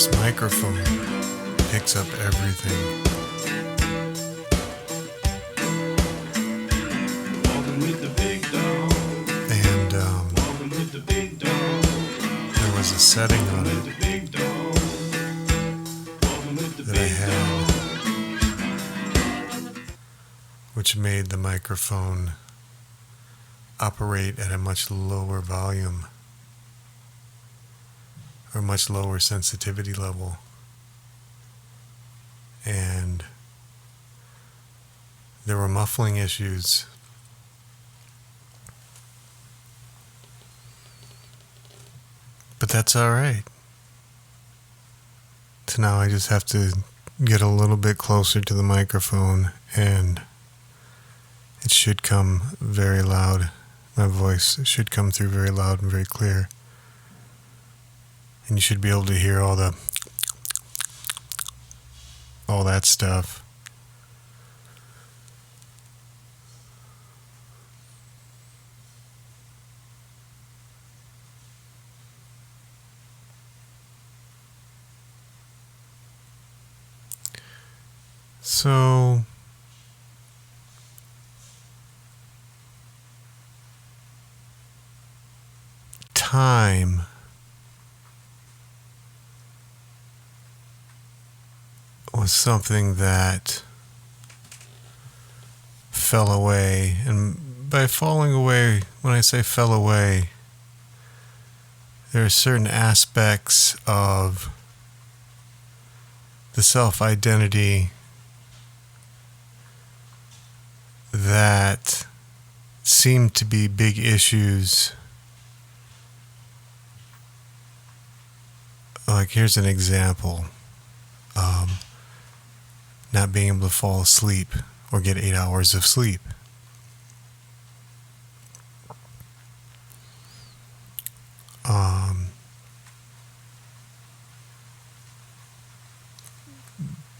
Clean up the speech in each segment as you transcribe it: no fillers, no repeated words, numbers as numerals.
This microphone picks up everything. And there was a setting on it that I had, which made the microphone operate at a much lower volume or much lower sensitivity level. And there were muffling issues. But that's all right. So now I just have to get a little bit closer to the microphone and it should come very loud. My voice should come through very loud and very clear. And you should be able to hear all that stuff. So time was something that fell away. And by falling away, when I say fell away, there are certain aspects of the self-identity that seem to be big issues. Like, here's an example. Not being able to fall asleep or get 8 hours of sleep.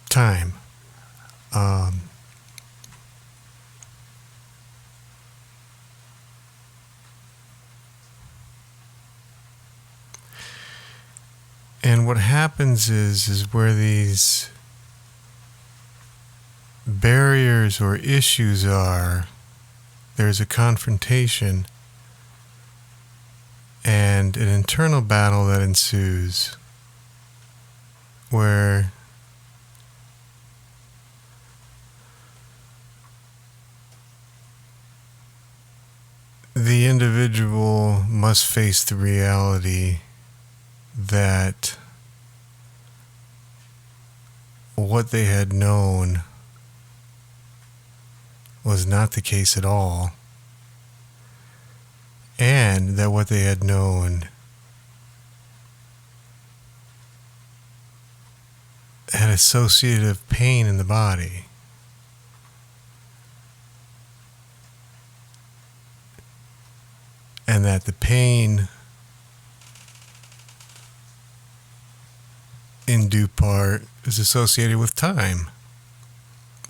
Time. And what happens is where these barriers or issues are, there's a confrontation and an internal battle that ensues where the individual must face the reality that what they had known was not the case at all, and that what they had known had associative pain in the body. And that the pain, in due part, is associated with time.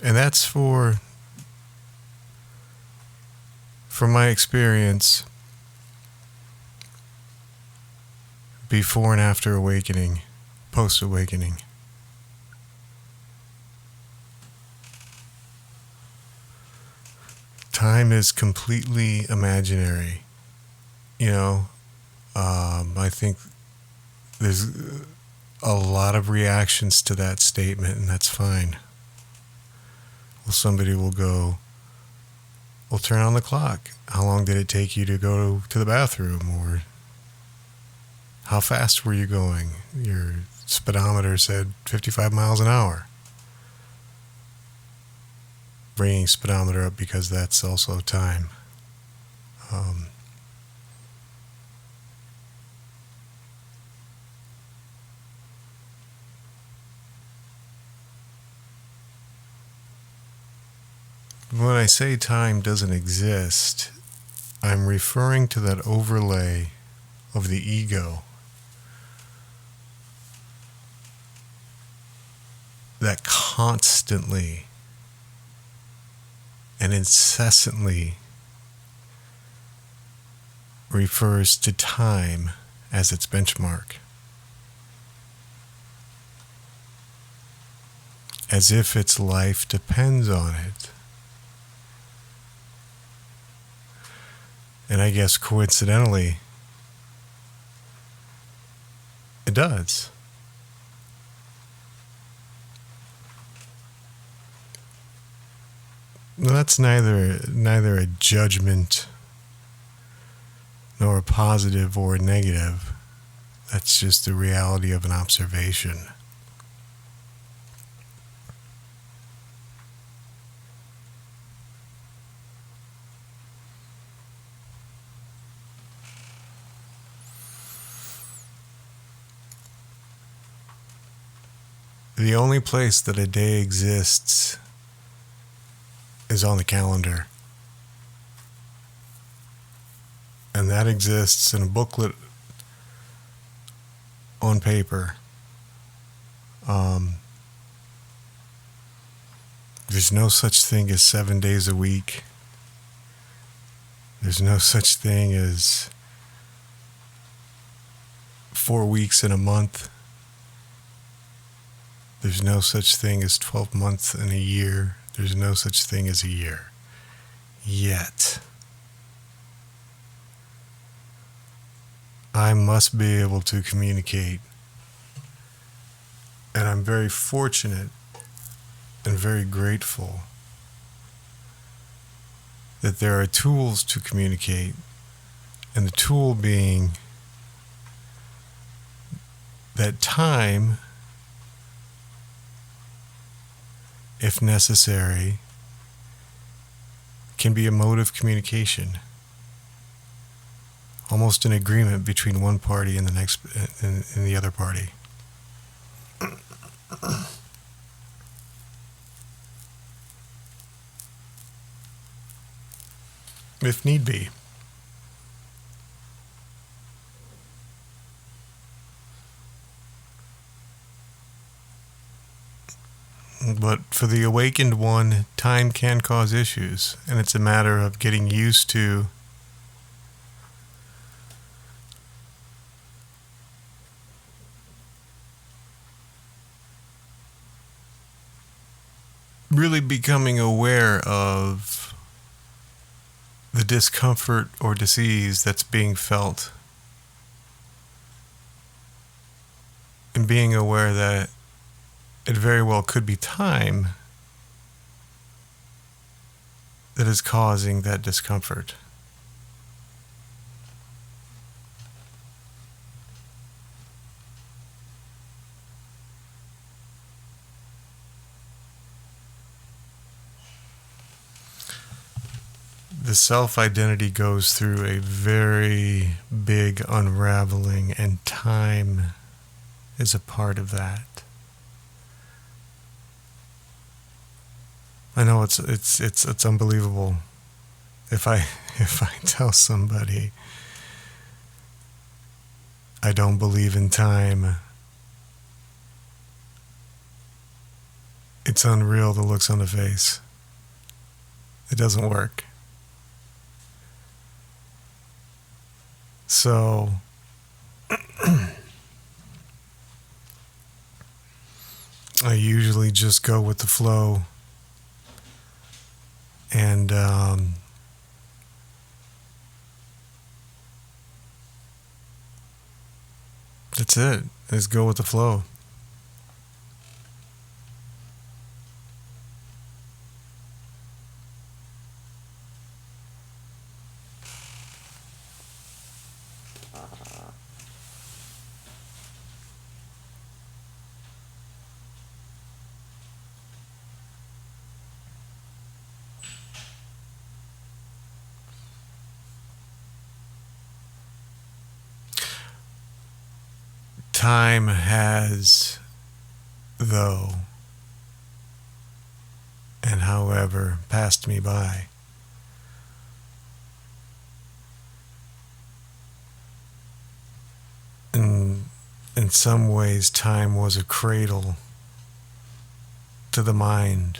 And that's from my experience, before and after awakening, post-awakening. Time is completely imaginary. I think there's a lot of reactions to that statement, and that's fine. Well, somebody will go, well, turn on the clock. How long did it take you to go to the bathroom? Or how fast were you going? Your speedometer said 55 miles an hour. Bringing speedometer up because that's also time. When I say time doesn't exist, I'm referring to that overlay of the ego that constantly and incessantly refers to time as its benchmark. as if its life depends on it. And I guess coincidentally, it does. Well, that's neither a judgment nor a positive or a negative. That's just the reality of an observation. The only place that a day exists is on the calendar. And that exists in a booklet on paper. There's no such thing as 7 days a week. There's no such thing as 4 weeks in a month. There's no such thing as 12 months in a year. There's no such thing as a year. Yet, I must be able to communicate. And I'm very fortunate and very grateful that there are tools to communicate, and the tool being that time, if necessary, can be a mode of communication, almost an agreement between one party and the other party. If need be. But for the awakened one, time can cause issues, and it's a matter of getting used to really becoming aware of the discomfort or disease that's being felt, and being aware that it very well could be time that is causing that discomfort. The self-identity goes through a very big unraveling, and time is a part of that. I know it's unbelievable. If I tell somebody I don't believe in time, it's unreal the looks on the face. It doesn't work. So I usually just go with the flow, and that's it. Just go with the flow. Time has, though, and however, passed me by. And in some ways, time was a cradle to the mind,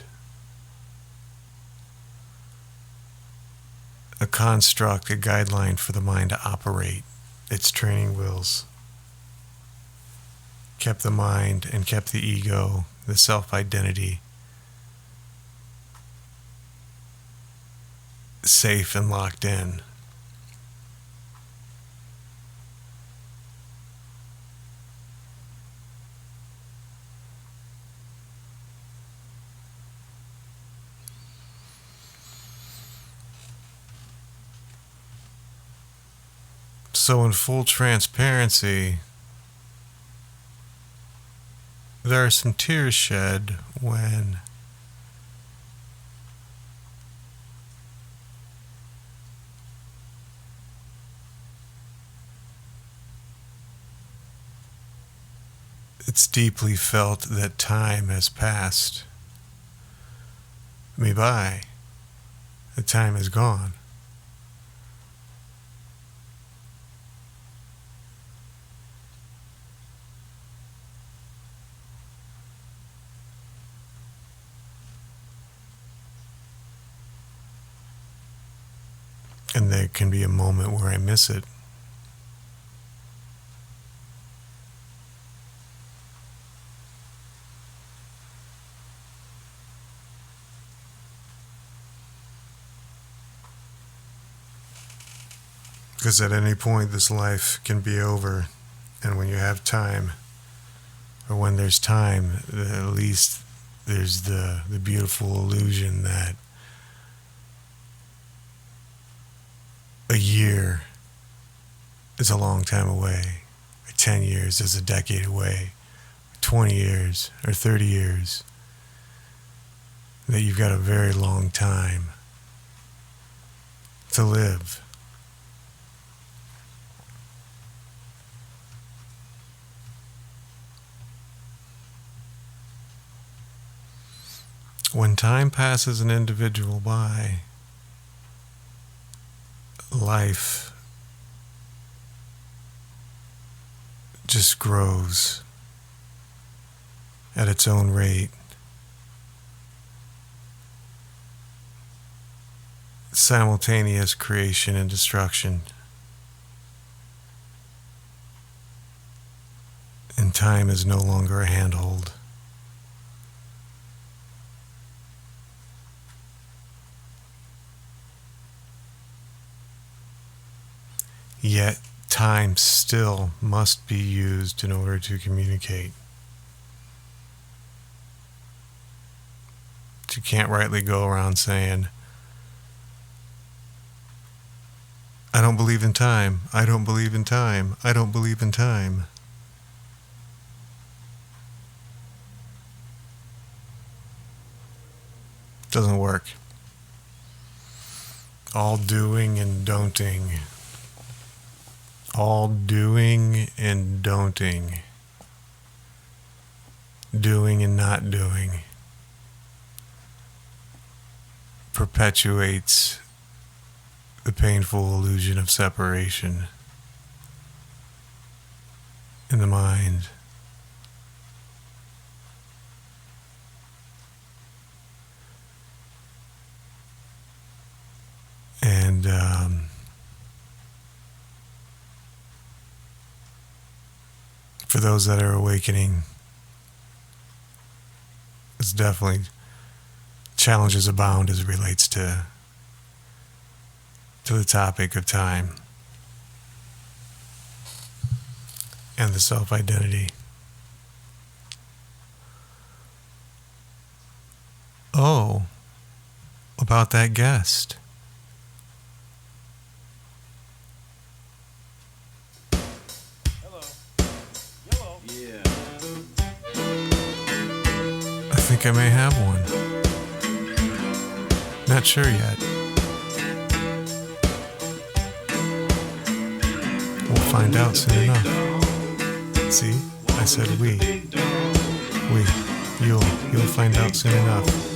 a construct, a guideline for the mind to operate its training wheels. Kept the mind and kept the ego, the self-identity, safe and locked in. So, in full transparency, there are some tears shed when it's deeply felt that time has passed me by. The time is gone. And there can be a moment where I miss it. Because at any point this life can be over, and when you have time, or when there's time, at least there's the beautiful illusion that a year is a long time away, or 10 years is a decade away, 20 years or 30 years, that you've got a very long time to live. When time passes an individual by, life just grows at its own rate. Simultaneous creation and destruction. And time is no longer a handhold. Yet time still must be used in order to communicate. You can't rightly go around saying, I don't believe in time, I don't believe in time, I don't believe in time. Doesn't work. All doing and don'ting. All doing and don'ting. Doing and not doing perpetuates the painful illusion of separation in the mind. And for those that are awakening, it's definitely challenges abound as it relates to the topic of time and the self-identity. Oh, about that guest. Hello. Yellow. Yeah. I think I may have one. Not sure yet. We'll find out soon enough. See, I said we. You'll find out soon enough.